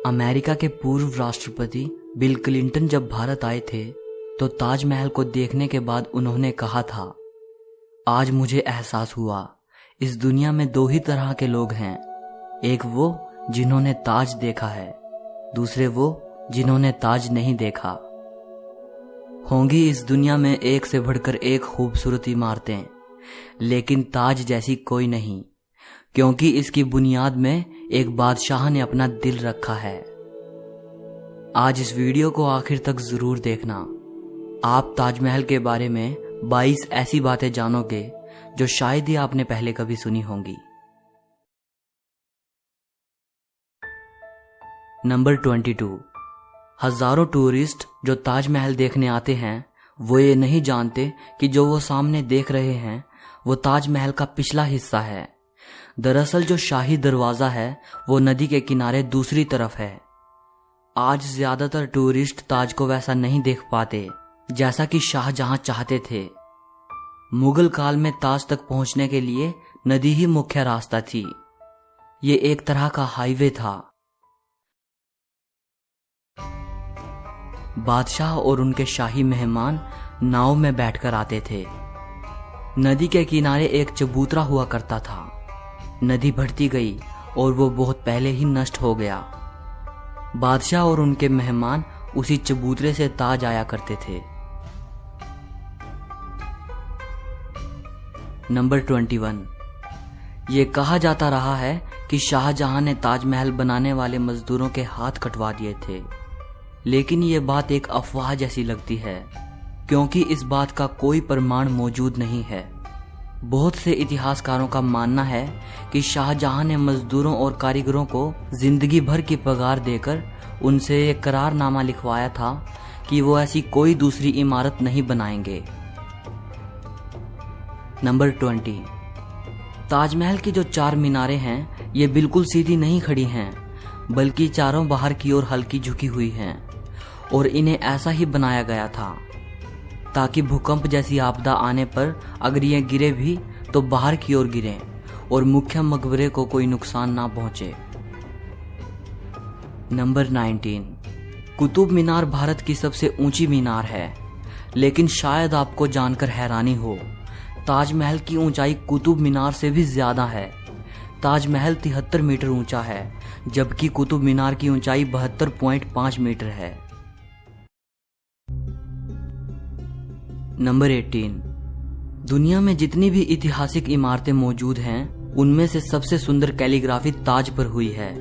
America के पूर्व राष्ट्रपति बिल क्लिंटन जब भारत आए थे तो ताजमहल को देखने के बाद उन्होंने कहा था, आज मुझे एहसास हुआ इस दुनिया में दो ही तरह के लोग हैं, एक वो जिन्होंने ताज देखा है, दूसरे वो जिन्होंने ताज नहीं देखा। होंगी इस दुनिया में एक से बढ़कर एक खूबसूरत इमारतें, लेकिन ताज जैसी कोई नहीं, क्योंकि इसकी बुनियाद में एक बादशाह ने अपना दिल रखा है। आज इस वीडियो को आखिर तक जरूर देखना। आप ताजमहल के बारे में 22 ऐसी बातें जानोगे जो शायद ही आपने पहले कभी सुनी होंगी। नंबर 22। हजारों टूरिस्ट जो ताजमहल देखने आते हैं वो ये नहीं जानते कि जो वो सामने देख रहे हैं वो ताजमहल का पिछला हिस्सा है। दरअसल जो शाही दरवाजा है वो नदी के किनारे दूसरी तरफ है। आज ज्यादातर टूरिस्ट ताज को वैसा नहीं देख पाते जैसा कि शाहजहां चाहते थे। मुगल काल में ताज तक पहुंचने के लिए नदी ही मुख्य रास्ता थी। ये एक तरह का हाईवे था। बादशाह और उनके शाही मेहमान नाव में बैठकर आते थे। नदी के किनारे एक चबूतरा हुआ करता था। नदी बढ़ती गई और वो बहुत पहले ही नष्ट हो गया। बादशाह और उनके मेहमान उसी चबूतरे से ताज आया करते थे। नंबर 21। ये कहा जाता रहा है कि शाहजहां ने ताजमहल बनाने वाले मजदूरों के हाथ कटवा दिए थे, लेकिन ये बात एक अफवाह जैसी लगती है क्योंकि इस बात का कोई प्रमाण मौजूद नहीं है। बहुत से इतिहासकारों का मानना है कि शाहजहां ने मजदूरों और कारीगरों को जिंदगी भर की पगार देकर उनसे एक करारनामा लिखवाया था कि वो ऐसी कोई दूसरी इमारत नहीं बनाएंगे। नंबर 20। ताजमहल की जो 4 मीनारें हैं ये बिल्कुल सीधी नहीं खड़ी हैं, बल्कि चारों बाहर की ओर हल्की झुकी हुई हैं और इन्हें ऐसा ही बनाया गया था ताकि भूकंप जैसी आपदा आने पर अगर ये गिरे भी तो बाहर की ओर गिरें और मुख्य मकबरे को कोई नुकसान ना पहुंचे। नंबर 19। कुतुब मीनार भारत की सबसे ऊंची मीनार है, लेकिन शायद आपको जानकर हैरानी हो, ताजमहल की ऊंचाई कुतुब मीनार से भी ज्यादा है। ताजमहल 73 मीटर ऊंचा है, जबकि कुतुब मीनार की ऊंचाई 72.5 मीटर है। नंबर 18। दुनिया में जितनी भी ऐतिहासिक इमारतें मौजूद हैं उनमें से सबसे सुंदर कैलीग्राफी ताज पर हुई है।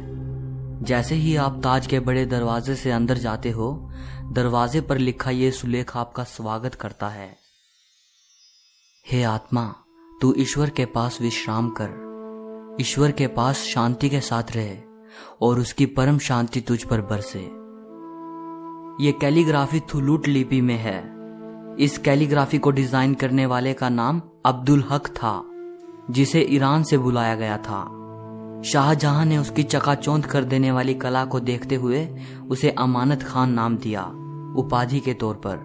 जैसे ही आप ताज के बड़े दरवाजे से अंदर जाते हो, दरवाजे पर लिखा ये सुलेख आपका स्वागत करता है। हे आत्मा, तू ईश्वर के पास विश्राम कर, ईश्वर के पास शांति के साथ रहे और उसकी परम शांति तुझ पर बरसे। ये कैलीग्राफी थुलूट लिपि में है। इस कैलीग्राफी को डिजाइन करने वाले का नाम अब्दुल हक था, जिसे ईरान से बुलाया गया था। शाहजहां ने उसकी चकाचौंध कर देने वाली कला को देखते हुए उसे अमानत खान नाम दिया, उपाधि के तौर पर।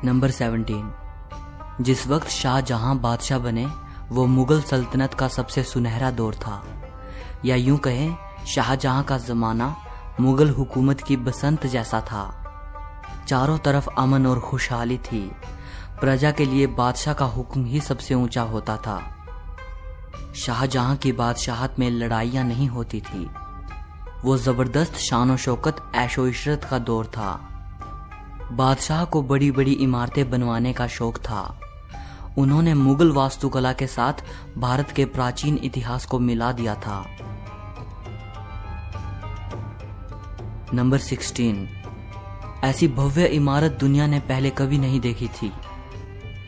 नंबर 17। जिस वक्त शाहजहां बादशाह बने वो मुगल सल्तनत का सबसे सुनहरा दौर था, या यूं कहें शाहजहां का जमाना मुगल हुकूमत की बसंत जैसा था। चारों तरफ अमन और खुशहाली थी। प्रजा के लिए बादशाह का हुक्म ही सबसे ऊंचा होता था। शाहजहां की बादशाहत में लड़ाइयां नहीं होती थी। वो जबरदस्त शान शौकत ऐशो इशरत का दौर था। बादशाह को बड़ी बड़ी इमारतें बनवाने का शौक था। उन्होंने मुगल वास्तुकला के साथ भारत के प्राचीन इतिहास को मिला दिया था। नंबर 16। ऐसी भव्य इमारत दुनिया ने पहले कभी नहीं देखी थी।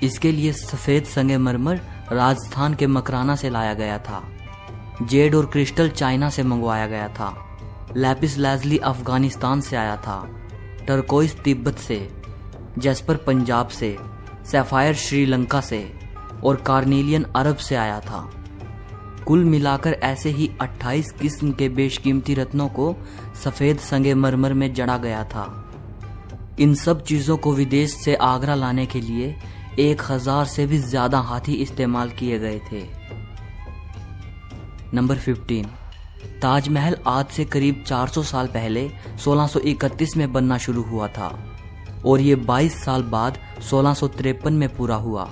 इसके लिए सफेद संगमरमर राजस्थान के मकराना से लाया गया था। जेड और क्रिस्टल चाइना से मंगवाया गया था। लैपिस लाजुली अफगानिस्तान से आया था। टर्कोइस तिब्बत से, जैस्पर पंजाब से, सैफायर श्रीलंका से और कार्नेलियन अरब से आया था। कुल मिलाकर ऐसे ही 28 किस्म के बेशकीमती रत्नों को सफेद संगमरमर में जड़ा गया था। इन सब चीजों को विदेश से आगरा लाने के लिए 1000 से भी ज्यादा हाथी इस्तेमाल किए गए थे। नंबर 15। ताजमहल आज से करीब 400 साल पहले 1631 में बनना शुरू हुआ था और ये 22 साल बाद 1653 में पूरा हुआ।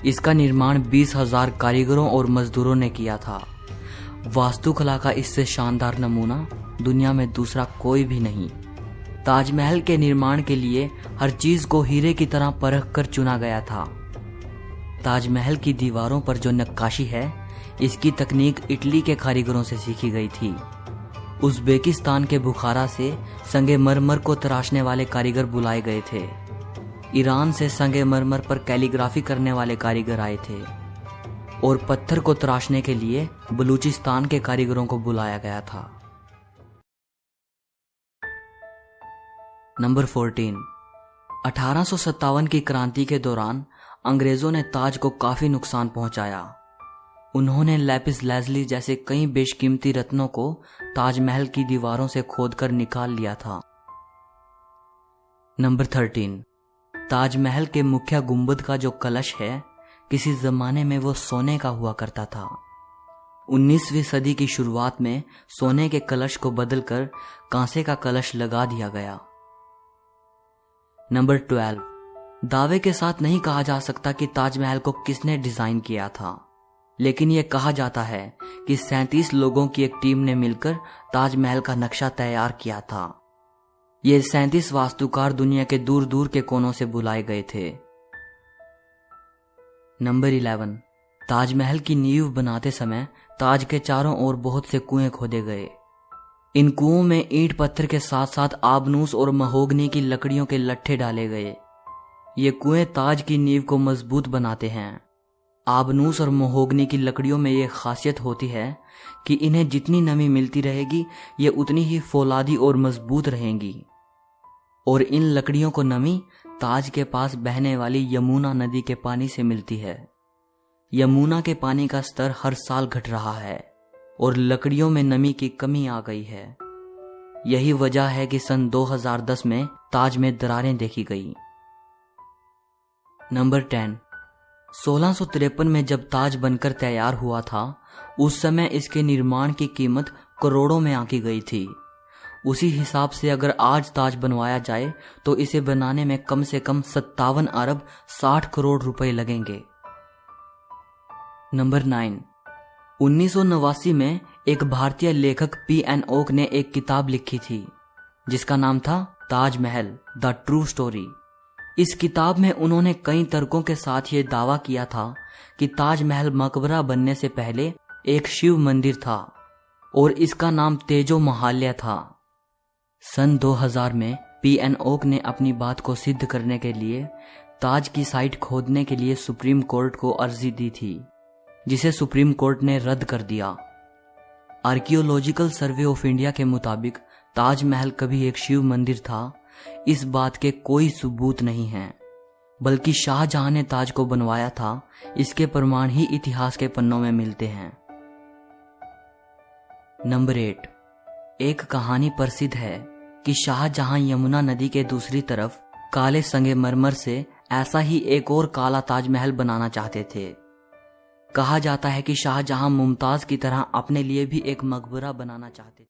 इसका निर्माण 20,000 कारीगरों और मजदूरों ने किया था। वास्तुकला का इससे शानदार नमूना दुनिया में दूसरा कोई भी नहीं। ताजमहल के निर्माण के लिए हर चीज को हीरे की तरह परख कर चुना गया था। ताजमहल की दीवारों पर जो नक्काशी है, इसकी तकनीक इटली के कारीगरों से सीखी गई थी। उज़्बेकिस्तान के बुखारा से संगमरमर को तराशने वाले कारीगर बुलाए गए थे। ईरान से संगमरमर पर कैलीग्राफी करने वाले कारीगर आए थे और पत्थर को तराशने के लिए बलूचिस्तान के कारीगरों को बुलाया गया था। नंबर 14। 1857 की क्रांति के दौरान अंग्रेजों ने ताज को काफी नुकसान पहुंचाया। उन्होंने लैपिस लाजुली जैसे कई बेशकीमती रत्नों को ताजमहल की दीवारों से खोदकर निकाल लिया था। नंबर 13। ताजमहल के मुख्य गुंबद का जो कलश है, किसी जमाने में वो सोने का हुआ करता था। 19वीं सदी की शुरुआत में सोने के कलश को बदलकर कांसे का कलश लगा दिया गया। नंबर 12। दावे के साथ नहीं कहा जा सकता कि ताजमहल को किसने डिजाइन किया था, लेकिन यह कहा जाता है कि 37 लोगों की एक टीम ने मिलकर ताजमहल का नक्शा तैयार किया था। ये 37 वास्तुकार दुनिया के दूर दूर के कोनों से बुलाए गए थे। नंबर 11। ताजमहल की नींव बनाते समय ताज के चारों ओर बहुत से कुएं खोदे गए। इन कुओं में ईंट पत्थर के साथ साथ आबनूस और महोगनी की लकड़ियों के लट्ठे डाले गए। ये कुएं ताज की नींव को मजबूत बनाते हैं। आबनूस और महोगनी की लकड़ियों में ये खासियत होती है कि इन्हें जितनी नमी मिलती रहेगी, ये उतनी ही फौलादी और मजबूत रहेंगी। और इन लकड़ियों को नमी ताज के पास बहने वाली यमुना नदी के पानी से मिलती है। यमुना के पानी का स्तर हर साल घट रहा है और लकड़ियों में नमी की कमी आ गई है। यही वजह है कि सन 2010 में ताज में दरारें देखी गई। नंबर 10। 1653 में जब ताज बनकर तैयार हुआ था, उस समय इसके निर्माण की कीमत करोड़ों में आंकी गई थी। उसी हिसाब से अगर आज ताज बनवाया जाए तो इसे बनाने में कम से कम 57 अरब 60 करोड़ रुपए लगेंगे। नंबर 9। 1989 में एक भारतीय लेखक P.N. ओक ने एक किताब लिखी थी जिसका नाम था ताजमहल द ट्रू स्टोरी। इस किताब में उन्होंने कई तर्कों के साथ ये दावा किया था कि ताजमहल मकबरा बनने से पहले एक शिव मंदिर था और इसका नाम तेजो महाल्या था। सन 2000 में P.N. ओक ने अपनी बात को सिद्ध करने के लिए ताज की साइट खोदने के लिए सुप्रीम कोर्ट को अर्जी दी थी, जिसे सुप्रीम कोर्ट ने रद्द कर दिया। आर्कियोलॉजिकल सर्वे ऑफ इंडिया के मुताबिक ताजमहल कभी एक शिव मंदिर था, इस बात के कोई सबूत नहीं है, बल्कि शाहजहां ने ताज को बनवाया था, इसके प्रमाण ही इतिहास के पन्नों में मिलते हैं। नंबर 8। एक कहानी प्रसिद्ध है कि शाहजहां यमुना नदी के दूसरी तरफ काले संगमरमर से ऐसा ही एक और काला ताजमहल बनाना चाहते थे। कहा जाता है कि शाहजहां मुमताज की तरह अपने लिए भी एक मकबरा बनाना चाहते थे।